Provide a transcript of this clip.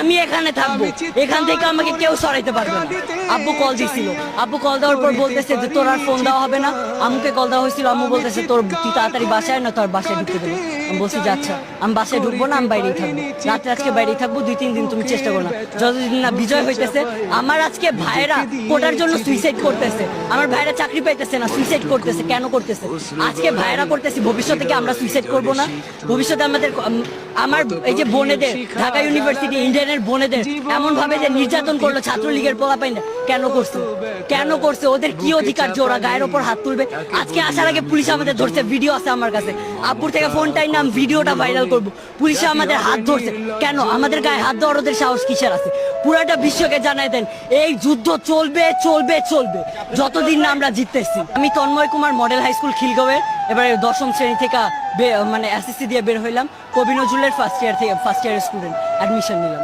আমি এখানে থাকবো, এখান থেকে আমাকে কেউ সরাইতে পারবে না। আব্বু কল দিছিল, আব্বু কল দেওয়ার পর বলতেছে যে তোর আর ফোন দেওয়া হবে না। আম্মুকে কল দেওয়া হয়েছিল, আম্মু বলতেছে তোর তুই তাড়াতাড়ি বাসায় না, তোর বাসায় ঢুকতে দেবো। আমি বলছি যে আচ্ছা, আমি বাসায় ঢুকবো না, আমি বাইরেই থাকবো, রাত্রে আজকে বাইরেই থাকবো, 2-3 দিন তুমি চেষ্টা করো না। যতদিন না বিজয় হইতেছে, আমার আজকে ভাইয়েরা কোটার জন্য সুইসাইড করতেছে, আমার ভাইয়েরা চাকরি পাইতেছে না, সুইসাইড করতেছে। কেন করতেছে? আজকে ভাইয়েরা করতেছে, ভবিষ্যতে কি আমরা সুইসাইড করবো না? ভবিষ্যতে আমাদের আমার এই যে বোনেদের ঢাকা ইউনিভার্সিটি ইন্ডিয়ানের বোনেদের এমন ভাবে যে নির্যাতন করলো ছাত্রলীগের পোলাপাইন, কেন করছে? কেন করছে? ওদের কি অধিকার যে ওরা গায়ের ওপর হাত তুলবে? আজকে আসার আগে পুলিশ আমাদের ধরছে, ভিডিও আছে আমার কাছে, আব্বুর থেকে ফোনটাই নাম ভিডিওটা ভাইরাল করবো। পুলিশে আমাদের হাত ধরছে, কেন? আমাদের গায়ে হাত দেওয়ার ওদের সাহস কিসের আছে? পুরাটা বিশ্বকে জানাই দেন, এই যুদ্ধ চলবে চলবে চলবে যতদিন না আমরা জিততেছি। আমি Tanmoy Kumar model high school খিলগাঁওয়ের এবারে 10ম শ্রেণী থেকে মানে এসএসসি দিয়ে বের হইলাম, কবি নজরুলের ফার্স্ট ইয়ার স্টুডেন্ট, অ্যাডমিশন নিলাম।